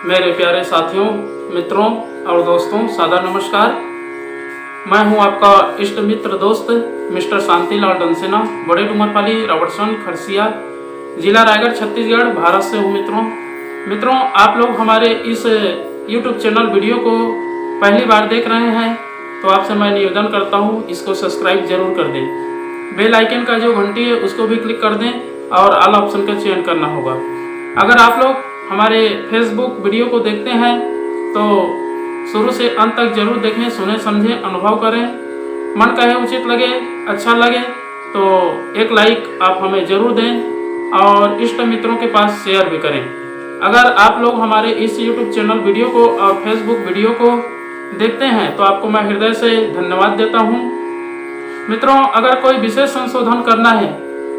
मेरे प्यारे साथियों, मित्रों और दोस्तों, सादर नमस्कार। मैं हूं आपका इष्ट मित्र दोस्त मिस्टर शांतिलाल डंसेना, बड़े डुमरपाली, रावटसन, खरसिया, जिला रायगढ़, छत्तीसगढ़, भारत से हूं। मित्रों, आप लोग हमारे इस यूट्यूब चैनल वीडियो को पहली बार देख रहे हैं तो आपसे मैं निवेदन करता हूं, इसको सब्सक्राइब जरूर कर दें। बेल आइकन का जो घंटी है उसको भी क्लिक कर दें और ऑल ऑप्शन का चयन करना होगा। अगर आप लोग हमारे फेसबुक वीडियो को देखते हैं तो शुरू से अंत तक जरूर देखें, सुने, समझें, अनुभव करें। मन कहे उचित लगे, अच्छा लगे तो एक लाइक आप हमें जरूर दें और इष्ट मित्रों के पास शेयर भी करें। अगर आप लोग हमारे इस यूट्यूब चैनल वीडियो को और फेसबुक वीडियो को देखते हैं तो आपको मैं हृदय से धन्यवाद देता हूं। मित्रों, अगर कोई विशेष संशोधन करना है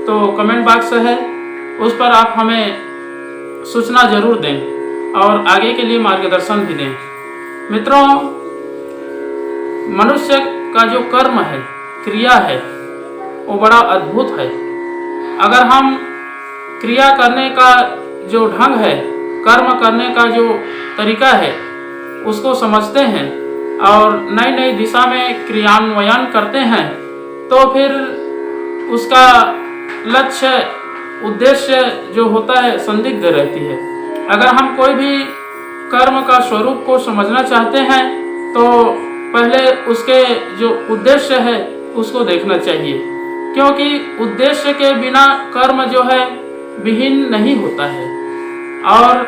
तो कमेंट बॉक्स है, उस पर आप हमें सूचना जरूर दें और आगे के लिए मार्गदर्शन भी दें। मित्रों, मनुष्य का जो कर्म है, क्रिया है, वो बड़ा अद्भुत है। अगर हम क्रिया करने का जो ढंग है, कर्म करने का जो तरीका है, उसको समझते हैं और नई नई दिशा में क्रियान्वयन करते हैं तो फिर उसका लक्ष्य, उद्देश्य जो होता है संदिग्ध रहती है। अगर हम कोई भी कर्म का स्वरूप को समझना चाहते हैं तो पहले उसके जो उद्देश्य है उसको देखना चाहिए, क्योंकि उद्देश्य के बिना कर्म जो है विहीन नहीं होता है। और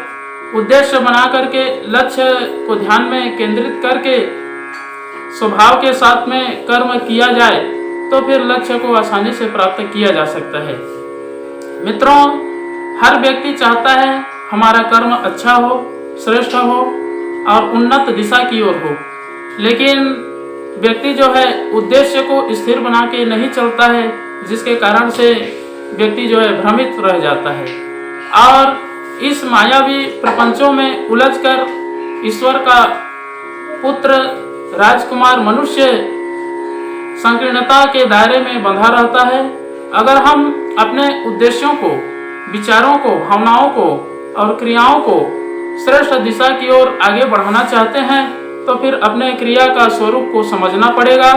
उद्देश्य बना करके, लक्ष्य को ध्यान में केंद्रित करके स्वभाव के साथ में कर्म किया जाए तो फिर लक्ष्य को आसानी से प्राप्त किया जा सकता है। मित्रों, हर व्यक्ति चाहता है हमारा कर्म अच्छा हो, श्रेष्ठ हो और उन्नत दिशा की ओर हो, लेकिन व्यक्ति जो है उद्देश्य को स्थिर बना के नहीं चलता है, जिसके कारण से व्यक्ति जो है भ्रमित रह जाता है और इस मायावी प्रपंचों में उलझकर ईश्वर का पुत्र राजकुमार मनुष्य संकीर्णता के दायरे में बंधा रहता है। अगर हम अपने उद्देश्यों को, विचारों को, भावनाओं को और क्रियाओं को श्रेष्ठ दिशा की ओर आगे बढ़ाना चाहते हैं तो फिर अपने क्रिया का स्वरूप को समझना पड़ेगा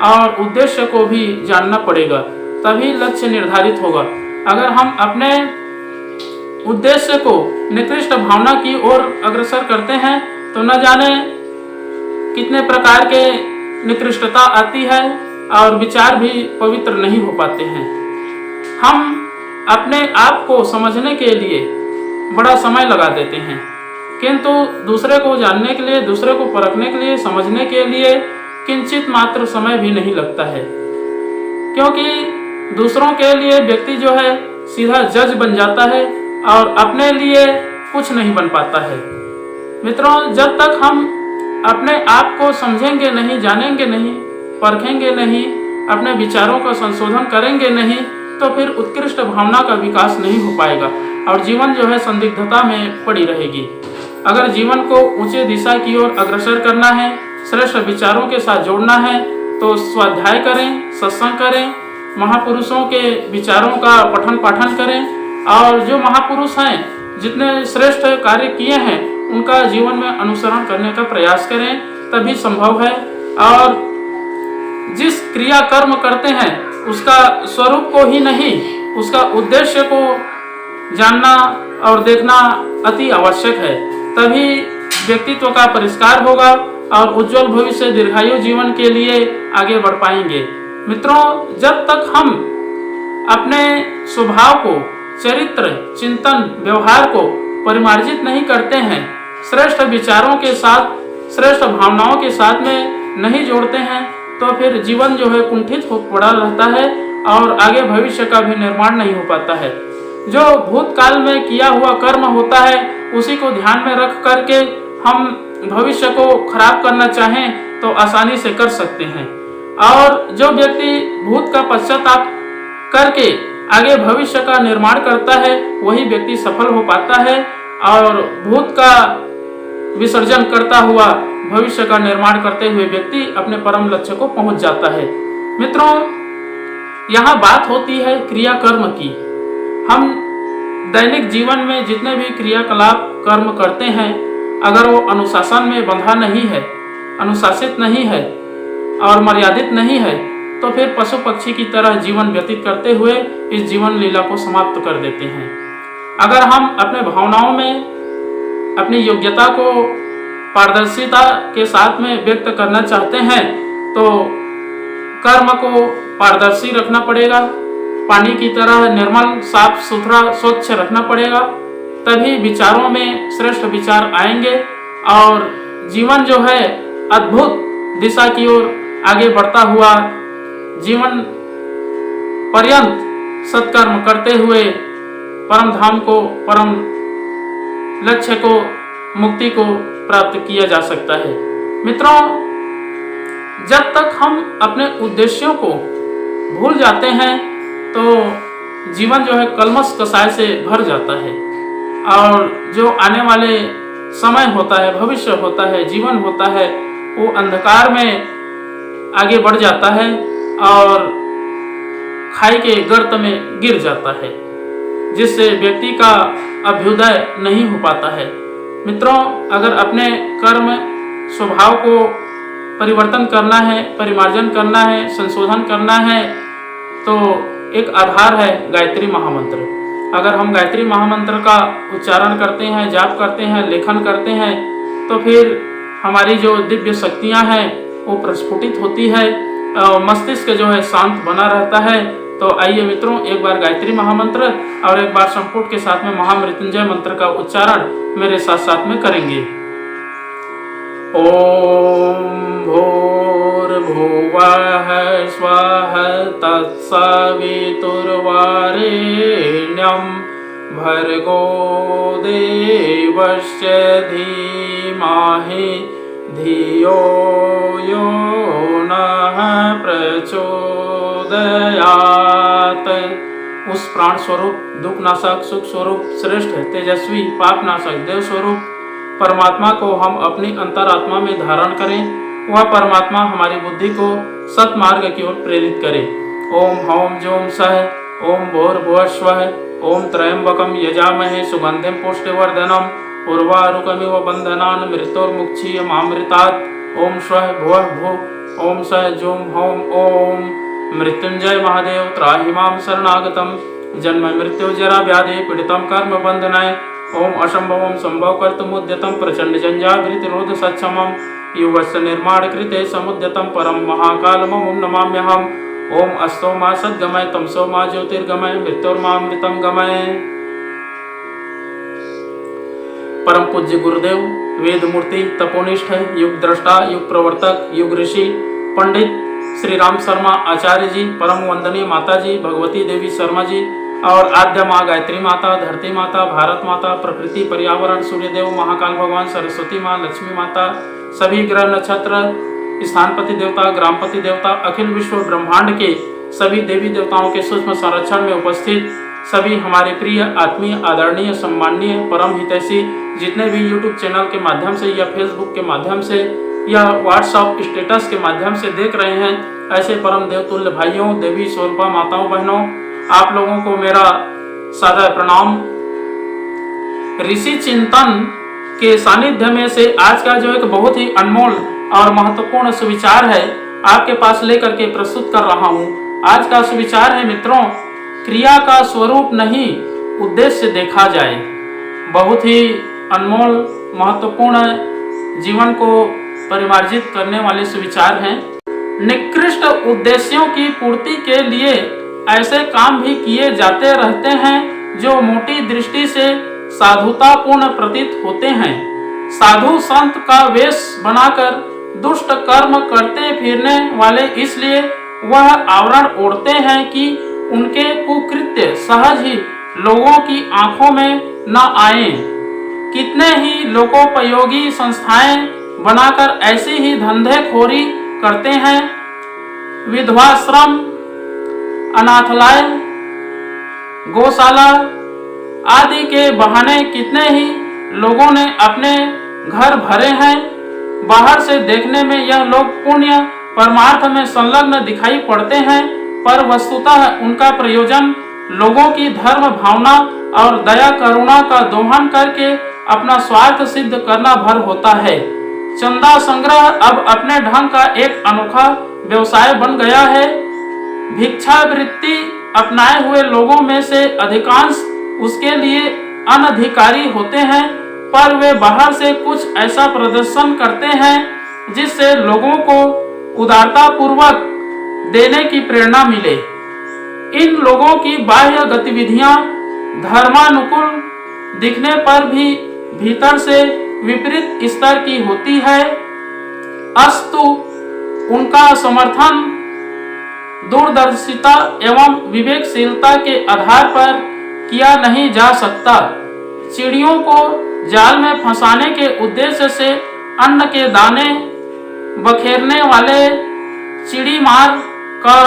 और उद्देश्य को भी जानना पड़ेगा, तभी लक्ष्य निर्धारित होगा। अगर हम अपने उद्देश्य को निकृष्ट भावना की ओर अग्रसर करते हैं तो न जाने कितने प्रकार के निकृष्टता आती है और विचार भी पवित्र नहीं हो पाते हैं। हम अपने आप को समझने के लिए बड़ा समय लगा देते हैं, किंतु दूसरे को जानने के लिए, दूसरे को परखने के लिए, समझने के लिए किंचित मात्र समय भी नहीं लगता है, क्योंकि दूसरों के लिए व्यक्ति जो है सीधा जज बन जाता है और अपने लिए कुछ नहीं बन पाता है। मित्रों, जब तक हम अपने आप को समझेंगे नहीं, जानेंगे नहीं, परखेंगे नहीं, अपने विचारों का संशोधन करेंगे नहीं तो फिर उत्कृष्ट भावना का विकास नहीं हो पाएगा और जीवन जो है संदिग्धता में पड़ी रहेगी। अगर जीवन को ऊंचे दिशा की ओर अग्रसर करना है, श्रेष्ठ विचारों के साथ जोड़ना है तो स्वाध्याय करें, सत्संग करें, महापुरुषों के विचारों का पठन पाठन करें और जो महापुरुष हैं, जितने श्रेष्ठ कार्य किए हैं, उनका जीवन में अनुसरण करने का प्रयास करें, तभी संभव है। और जिस क्रिया कर्म करते हैं उसका स्वरूप को ही नहीं, उसका उद्देश्य को जानना और देखना अति आवश्यक है, तभी व्यक्तित्व का परिष्कार होगा और उज्जवल भविष्य, दीर्घायु जीवन के लिए आगे बढ़ पाएंगे। मित्रों, जब तक हम अपने स्वभाव को, चरित्र, चिंतन, व्यवहार को परिमार्जित नहीं करते हैं, श्रेष्ठ विचारों के साथ, श्रेष्ठ भावनाओं के साथ में नहीं जोड़ते हैं तो फिर जीवन जो है कुंठित हो पड़ा रहता है और आगे भविष्य का भी निर्माण नहीं हो पाता है। जो भूतकाल में किया हुआ कर्म होता है उसी को ध्यान में रख करके हम भविष्य को खराब करना चाहें तो आसानी से कर सकते हैं। और जो व्यक्ति भूत का पश्चाताप करके आगे भविष्य का निर्माण करता है वही व्यक्ति सफल हो पाता है और भूत का विसर्जन करता हुआ भविष्य का निर्माण करते हुए व्यक्ति अपने परम लक्ष्य को पहुंच जाता है। मित्रों, यहाँ बात होती है क्रिया कर्म की। हम दैनिक जीवन में जितने भी क्रियाकलाप कर्म करते हैं अगर वो अनुशासन में बंधा नहीं है, अनुशासित नहीं है और मर्यादित नहीं है, तो फिर पशु पक्षी की तरह जीवन व्यतीत करते हुए इस जीवन लीला को समाप्त कर देते हैं। अगर हम अपने भावनाओं में अपनी योग्यता को पारदर्शिता के साथ में व्यक्त करना चाहते हैं तो कर्म को पारदर्शी रखना पड़ेगा, पानी की तरह निर्मल, साफ सुथरा, स्वच्छ रखना पड़ेगा। तभी विचारों में श्रेष्ठ विचार आएंगे और जीवन जो है अद्भुत दिशा की ओर आगे बढ़ता हुआ जीवन पर्यंत सत्कर्म करते हुए परम धाम को, परम लक्ष्य को, मुक्ति को प्राप्त किया जा सकता है। मित्रों, जब तक हम अपने उद्देश्यों को भूल जाते हैं तो जीवन जो है कलमश कसाय से भर जाता है और जो आने वाले समय होता है, भविष्य होता है, जीवन होता है, वो अंधकार में आगे बढ़ जाता है और खाई के गर्त में गिर जाता है, जिससे व्यक्ति का अभ्युदय नहीं हो पाता है। मित्रों, अगर अपने कर्म स्वभाव को परिवर्तन करना है, परिमार्जन करना है, संशोधन करना है, तो एक आधार है गायत्री महामंत्र। अगर हम गायत्री महामंत्र का उच्चारण करते हैं, जाप करते हैं, लेखन करते हैं, तो फिर हमारी जो दिव्य शक्तियां हैं वो प्रस्फुटित होती है, मस्तिष्क जो है शांत बना रहता है। तो आइए मित्रों, एक बार गायत्री महामंत्र और एक बार संपुट के साथ में महामृत्युंजय मंत्र का उच्चारण मेरे साथ साथ में करेंगे। ओम भूर्भुवः स्वः तत्सवितुर्वरेण्यं भर्गो देवस्य धीमहि धियो यो नः प्रचोदयात्। उस प्राण स्वरूप, दुख नाशक, सुख स्वरूप, श्रेष्ठ, तेजस्वी, पाप नाशक, देव स्वरूप परमात्मा को हम अपनी अंतरात्मा में धारण करें। वह परमात्मा हमारी बुद्धि को सत्मार्ग की ओर प्रेरित करे। ओम हौम जोम सह, ओम भूर्भुवः स्वः, ओम त्र्यंबकं यजामहे सुगंधिं पुष्टिवर्धनम् उर्वारुकमिव बन्धनान् मृत्योर्मुक्षीयमामृतात्। ओम स्वः भुवः भुः, ओम सह जोम हौम ओम। मृत्युंजय महादेव त्राहि मां शरणागतम् जन्म मृत्यु जरा व्याधि पीड़ितं कर्म बंधनाय। ओम असंभवं संभव कर्तुमुद्यतं प्रचंड जंजाग्रतिरोध सक्षमं युवस्य निर्माण कृते समुद्यतं परम महाकालममुं नमाम्यहम्। ओम अस्तो मा सद्गमय तमसो मा ज्योतिर्गमय मृत्योर्मामृतं गमय। परम पूज्य गुरुदेव, वेद मूर्ति, तपोनिष्ठ, युग दृष्टा, युग प्रवर्तक, युग ऋषि, पंडित श्री राम शर्मा आचार्य जी, परम वंदनीय माता जी भगवती देवी शर्मा जी और आद्य माँ गायत्री माता, धरती माता, भारत माता, प्रकृति, पर्यावरण, सूर्यदेव, महाकाल भगवान, सरस्वती माँ, लक्ष्मी माता, सभी ग्रह नक्षत्र, स्थानपति देवता, ग्रामपति देवता, अखिल विश्व ब्रह्मांड के सभी देवी देवताओं के सूक्ष्म संरक्षण में उपस्थित सभी हमारे प्रिय, आत्मीय, आदरणीय, सम्माननीय, परम हितैषी जितने भी यूट्यूब चैनल के माध्यम से या फेसबुक के माध्यम से या व्हाट्सएप स्टेटस के माध्यम से देख रहे हैं, ऐसे परम देवतुल्य भाइयों, देवी स्वरूपा माताओं, बहनों, आप लोगों को मेरा सादर प्रणाम। ऋषि चिंतन के सानिध्य में से आज का जो एक बहुत ही अनमोल और महत्वपूर्ण सुविचार है आपके पास लेकर के प्रस्तुत कर रहा हूँ। आज का सुविचार है मित्रों, क्रिया का स्वरूप नहीं उद्देश्य देखा जाए। बहुत ही अनमोल, महत्वपूर्ण, जीवन को परिमार्जित करने वाले सुविचार हैं। निकृष्ट उद्देश्यों की पूर्ति के लिए ऐसे काम भी किए जाते रहते हैं जो मोटी दृष्टि से साधुतापूर्ण प्रतीत होते हैं। साधु संत का वेश बनाकर दुष्ट कर्म करते फिरने वाले इसलिए वह आवरण ओढ़ते हैं कि उनके कुकृत्य सहज ही लोगों की आंखों में न आए। कितने ही लोकोपयोगी संस्थाएं बनाकर ऐसी ही धंधेखोरी करते हैं। विधवाश्रम, अनाथालय, गौशाला आदि के बहाने कितने ही लोगों ने अपने घर भरे हैं। बाहर से देखने में यह लोग पुण्य परमार्थ में संलग्न दिखाई पड़ते हैं, पर वस्तुतः उनका प्रयोजन लोगों की धर्म भावना और दया करुणा का दोहन करके अपना स्वार्थ सिद्ध करना भर होता है। चंदा संग्रह अब अपने ढंग का एक अनोखा व्यवसाय बन गया है। भिक्षावृत्ति अपनाए हुए लोगों में से अधिकांश उसके लिए अनधिकारी होते हैं, पर वे बाहर से कुछ ऐसा प्रदर्शन करते हैं जिससे लोगों को उदारता पूर्वक देने की प्रेरणा मिले। इन लोगों की बाह्य गतिविधियां धर्मानुकूल दिखने पर भी भीतर से विपरीत स्तर की होती है, अस्तु उनका समर्थन दूरदर्शिता एवं विवेकशीलता के आधार पर किया नहीं जा सकता। चिड़ियों को जाल में फंसाने के उद्देश्य से अन्न के दाने बखेरने वाले चिड़ीमार का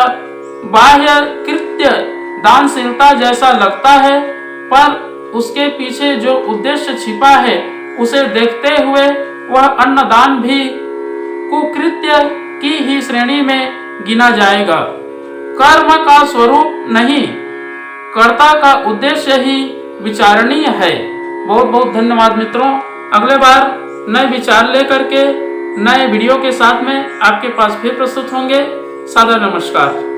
बाह्य कृत्य दानशीलता जैसा लगता है, पर उसके पीछे जो उद्देश्य छिपा है उसे देखते हुए वह अन्नदान भी कुकृत्य की ही श्रेणी में गिना जाएगा। कर्म का स्वरूप नहीं, कर्ता का उद्देश्य ही विचारणीय है। बहुत बहुत धन्यवाद मित्रों। अगले बार नए विचार लेकर के नए वीडियो के साथ में आपके पास फिर प्रस्तुत होंगे। सादर नमस्कार।